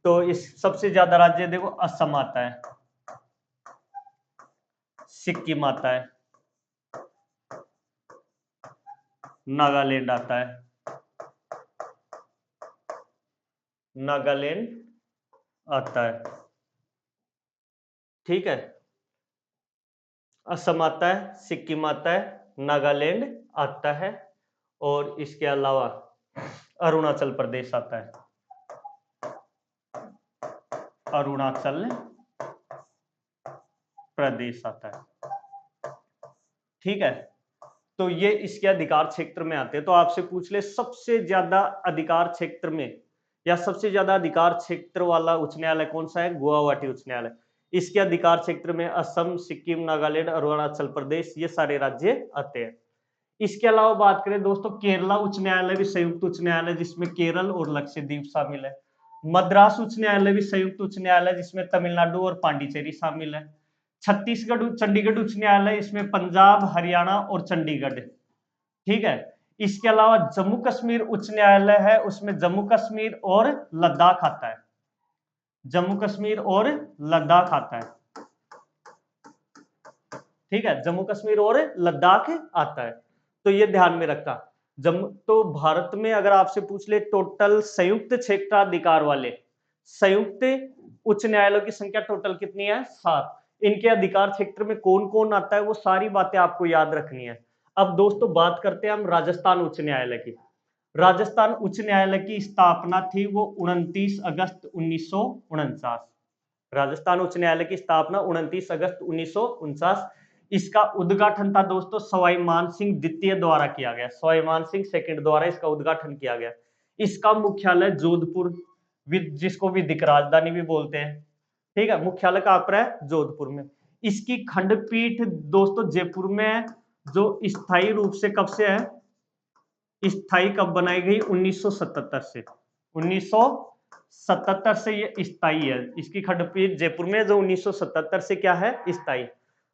तो इस सबसे ज्यादा राज्य देखो असम आता है, सिक्किम आता है, नागालैंड आता है, नागालैंड आता है। ठीक है, असम आता है, सिक्किम आता है, नागालैंड आता है, और इसके अलावा अरुणाचल प्रदेश आता है, अरुणाचल प्रदेश आता है। ठीक है, तो ये इसके अधिकार क्षेत्र में आते हैं। तो आपसे पूछ ले सबसे ज्यादा अधिकार क्षेत्र में या सबसे ज्यादा अधिकार क्षेत्र वाला उच्च न्यायालय कौन सा है, गुवाहाटी उच्च न्यायालय। इसके अधिकार क्षेत्र में असम, सिक्किम, नागालैंड, अरुणाचल प्रदेश, ये सारे राज्य आते हैं। इसके अलावा बात करें दोस्तों, केरला उच्च न्यायालय भी संयुक्त उच्च न्यायालय, जिसमें केरल और लक्षद्वीप शामिल है। मद्रास उच्च न्यायालय भी संयुक्त उच्च न्यायालय जिसमें तमिलनाडु और पांडिचेरी शामिल है। छत्तीसगढ़ चंडीगढ़ उच्च न्यायालय, इसमें पंजाब, हरियाणा और चंडीगढ़, ठीक है। इसके अलावा जम्मू कश्मीर उच्च न्यायालय है, उसमें जम्मू कश्मीर और लद्दाख आता है, जम्मू कश्मीर और लद्दाख आता है, ठीक है, जम्मू कश्मीर और लद्दाख आता है। तो ये ध्यान में रखा। जम्मू तो भारत में अगर आपसे पूछ ले टोटल संयुक्त क्षेत्राधिकार वाले संयुक्त उच्च न्यायालयों की संख्या टोटल कितनी है? 7। इनके अधिकार क्षेत्र में कौन कौन आता है वो सारी बातें आपको याद रखनी है। अब दोस्तों बात करते हैं हम राजस्थान उच्च न्यायालय की। राजस्थान उच्च न्यायालय की स्थापना थी वो 29 अगस्त 1949। राजस्थान उच्च न्यायालय की स्थापना 29 अगस्त 1949। इसका उद्घाटन था दोस्तों सवाई मान सिंह द्वितीय द्वारा किया गया, सवाई मान सिंह सेकंड द्वारा इसका उद्घाटन किया गया। इसका मुख्यालय जोधपुर, जिसको विधिक राजधानी भी बोलते हैं, ठीक है, मुख्यालय कहां पर है? जोधपुर में। इसकी खंडपीठ दोस्तों जयपुर में है, जो स्थायी रूप से कब से है? स्थायी कब बनाई गई? 1977 से। 1977 से ये स्थायी है। इसकी खंडपीठ जयपुर में, जो 1977 से क्या है? स्थायी।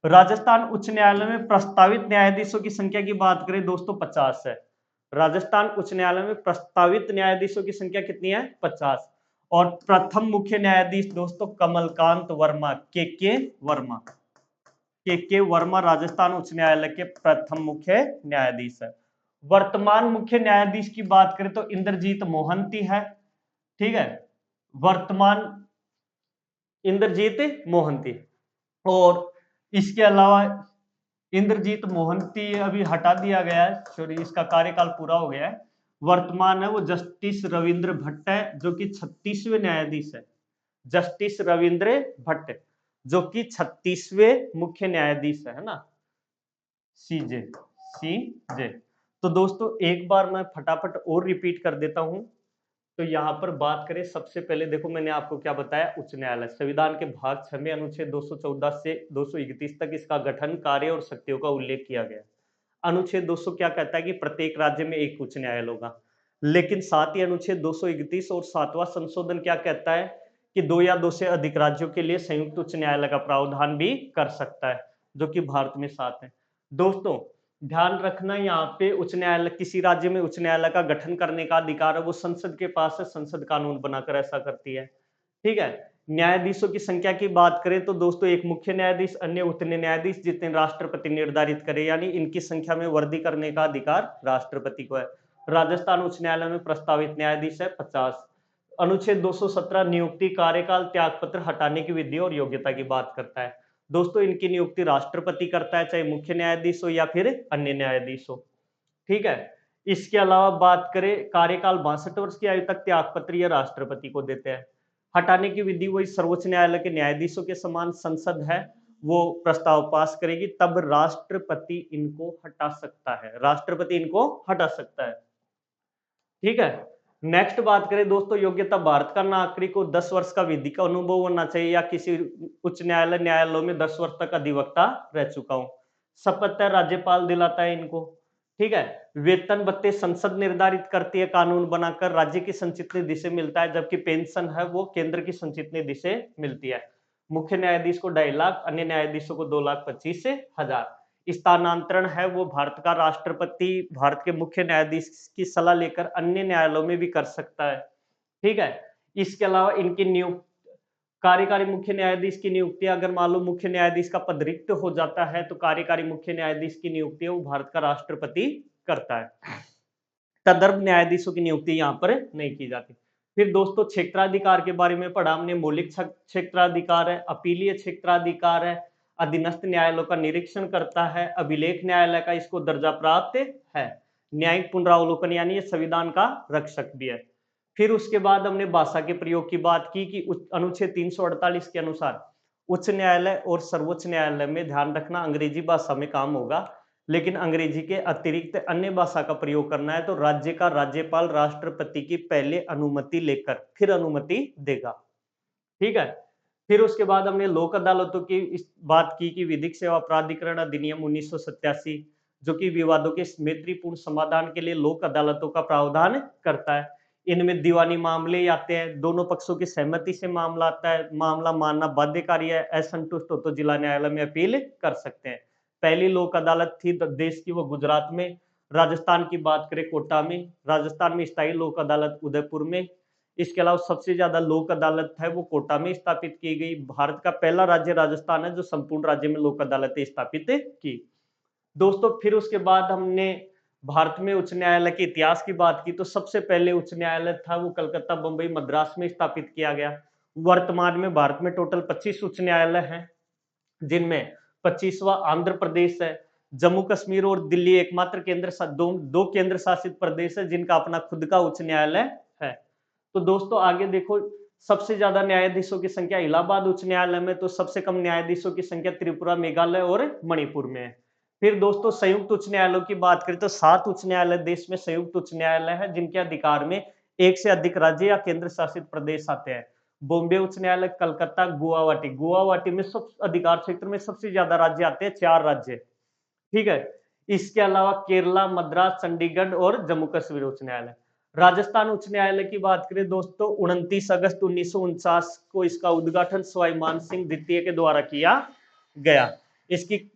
राजस्थान उच्च न्यायालय में प्रस्तावित न्यायाधीशों की संख्या की बात करें दोस्तों 50 है। राजस्थान उच्च न्यायालय में प्रस्तावित न्यायाधीशों की संख्या कितनी है? 50। और प्रथम मुख्य न्यायाधीश दोस्तों कमलकांत वर्मा, के वर्मा, के वर्मा राजस्थान उच्च न्यायालय के प्रथम मुख्य न्यायाधीश है। वर्तमान मुख्य न्यायाधीश की बात करें तो इंद्रजीत मोहंती है, ठीक है, वर्तमान इंद्रजीत मोहंती। और इसके अलावा इंद्रजीत मोहंती अभी हटा दिया गया है, सॉरी इसका कार्यकाल पूरा हो गया है। वर्तमान है वो जस्टिस रविंद्र भट्ट है, जो कि 36वें न्यायाधीश है। जस्टिस रविंद्र भट्ट, जो कि 36वें मुख्य न्यायाधीश है ना, सीजे, सीजे। तो दोस्तों एक बार मैं फटाफट और रिपीट कर देता हूं। तो यहाँ पर बात करें सबसे पहले, देखो मैंने आपको क्या बताया, उच्च न्यायालय संविधान के भाग 6 में अनुच्छेद 214 से 231 तक इसका गठन, कार्य और शक्तियों का उल्लेख किया गया। अनुच्छेद 200 क्या कहता है कि प्रत्येक राज्य में एक उच्च न्यायालय होगा। लेकिन साथ ही अनुच्छेद 231 और 7वां संशोधन क्या कहता है कि 2 या 2 से अधिक राज्यों के लिए संयुक्त उच्च न्यायालय का प्रावधान भी कर सकता है, जो कि भारत में 7 है। दोस्तों ध्यान रखना, यहाँ पे उच्च न्यायालय, किसी राज्य में उच्च न्यायालय का गठन करने का अधिकार है वो संसद के पास है, संसद कानून बनाकर ऐसा करती है, ठीक है। न्यायाधीशों की संख्या की बात करें तो दोस्तों एक मुख्य न्यायाधीश, अन्य उतने न्यायाधीश जितने राष्ट्रपति निर्धारित करे, यानी इनकी संख्या में वृद्धि करने का अधिकार राष्ट्रपति को है। राजस्थान उच्च न्यायालय में प्रस्तावित न्यायाधीश है 50। अनुच्छेद 217 नियुक्ति, कार्यकाल, त्यागपत्र हटाने की विधि और योग्यता की बात करता है। दोस्तों इनकी नियुक्ति राष्ट्रपति करता है, चाहे मुख्य न्यायाधीश हो या फिर अन्य न्यायाधीश हो, ठीक है। इसके अलावा बात करें कार्यकाल 62 वर्ष की आयु तक त्यागपत्र या राष्ट्रपति को देते हैं। हटाने की विधि वही सर्वोच्च न्यायालय के न्यायाधीशों के समान, संसद है वो प्रस्ताव पास करेगी, तब राष्ट्रपति इनको हटा सकता है, राष्ट्रपति इनको हटा सकता है, ठीक है। नेक्स्ट बात करें दोस्तों योग्यता, भारत का नागरिक को 10 वर्ष का विधिक अनुभव होना चाहिए या किसी उच्च न्यायालयों में 10 वर्ष तक अधिवक्ता रह चुका हूं। शपथ है राज्यपाल दिलाता है इनको, ठीक है। वेतन भत्ते संसद निर्धारित करती है, कानून बनाकर राज्य की संचित निधि से मिलता है, जबकि पेंशन है वो केंद्र की संचित निधि से मिलती है। मुख्य न्यायाधीश को 2.5 लाख, अन्य न्यायाधीशों को 2,25,000। स्थानांतरण है वो भारत का राष्ट्रपति भारत के मुख्य न्यायाधीश की सलाह लेकर अन्य न्यायालयों में भी कर सकता है, ठीक है। इसके अलावा इनकी नियुक्ति, कार्यकारी मुख्य न्यायाधीश की नियुक्ति, अगर मान लो मुख्य न्यायाधीश का पद रिक्त हो जाता है तो कार्यकारी मुख्य न्यायाधीश की नियुक्ति वो भारत का राष्ट्रपति करता है। तदर्थ न्यायाधीशों की नियुक्ति यहाँ पर नहीं की जाती। फिर दोस्तों क्षेत्राधिकार के बारे में पढ़ा हमने, मौलिक क्षेत्राधिकार है, अपीलीय क्षेत्राधिकार है, अधीनस्थ न्यायालयों का निरीक्षण करता है, अभिलेख न्यायालय का इसको दर्जा प्राप्त है, न्यायिक पुनरावलोकन यानी ये संविधान का रक्षक भी है। फिर उसके बाद हमने भाषा के प्रयोग की बात की कि अनुच्छेद 348 के अनुसार उच्च न्यायालय और सर्वोच्च न्यायालय में ध्यान रखना अंग्रेजी भाषा में काम होगा, लेकिन अंग्रेजी के अतिरिक्त अन्य भाषा का प्रयोग करना है तो राज्य का राज्यपाल राष्ट्रपति की पहले अनुमति लेकर फिर अनुमति देगा, ठीक है। फिर उसके बाद हमने लोक अदालतों की इस बात की कि विधिक सेवा प्राधिकरण अधिनियम 1987 जो कि विवादों के मैत्रीपूर्ण समाधान के लिए लोक अदालतों का प्रावधान करता है। इनमें दीवानी मामले आते हैं, दोनों पक्षों की सहमति से मामला आता है, मामला मानना बाध्यकारी है, असंतुष्ट हो तो जिला न्यायालय में अपील कर सकते हैं। पहली लोक अदालत थी देश की वो गुजरात में, राजस्थान की बात करें कोटा में, राजस्थान में स्थायी लोक अदालत उदयपुर में, इसके अलावा सबसे ज्यादा लोक अदालत है वो कोटा में स्थापित की गई। भारत का पहला राज्य राजस्थान है जो संपूर्ण राज्य में लोक अदालतें स्थापित की। दोस्तों फिर उसके बाद हमने भारत में उच्च न्यायालय के इतिहास की बात की, तो सबसे पहले उच्च न्यायालय था वो कलकत्ता, बंबई, मद्रास में स्थापित किया गया। वर्तमान में भारत में टोटल 25 उच्च न्यायालय हैं, जिनमें 25वां आंध्र प्रदेश है, जम्मू कश्मीर और दिल्ली एकमात्र दो केंद्र शासित प्रदेश है जिनका अपना खुद का उच्च न्यायालय है। तो दोस्तों आगे देखो, सबसे ज्यादा न्यायाधीशों की संख्या इलाहाबाद उच्च न्यायालय में, तो सबसे कम न्यायाधीशों की संख्या त्रिपुरा, मेघालय और मणिपुर में है। फिर दोस्तों संयुक्त उच्च न्यायालयों की बात करें तो 7 उच्च न्यायालय देश में संयुक्त उच्च न्यायालय है, जिनके अधिकार में एक से अधिक राज्य या केंद्र शासित प्रदेश आते हैं। बॉम्बे उच्च न्यायालय, कलकत्ता, गुवाहाटी में सब अधिकार क्षेत्र में सबसे ज्यादा राज्य आते हैं, 4 राज्य, ठीक है। इसके अलावा केरला, मद्रास, चंडीगढ़ और जम्मू कश्मीर उच्च न्यायालय। राजस्थान उच्च न्यायालय की बात करें दोस्तों, 29 अगस्त 1949 को इसका उद्घाटन सवाई मान सिंह द्वितीय के द्वारा किया गया। इसकी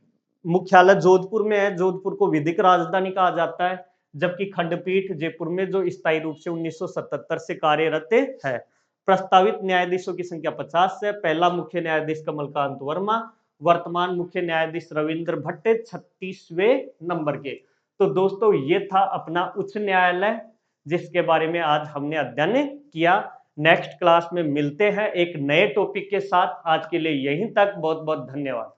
मुख्यालय जोधपुर में है, जोधपुर को विधिक राजधानी कहा जाता है, जबकि खंडपीठ जयपुर में जो स्थायी रूप से 1977 से कार्यरत है। प्रस्तावित न्यायाधीशों की संख्या 50 है। पहला मुख्य न्यायाधीश कमलकांत वर्मा, वर्तमान मुख्य न्यायाधीश रविंद्र भट्ट 36वें नंबर के। तो दोस्तों ये था अपना उच्च न्यायालय, जिसके बारे में आज हमने अध्ययन किया। नेक्स्ट क्लास में मिलते हैं एक नए टॉपिक के साथ। आज के लिए यहीं तक, बहुत बहुत धन्यवाद।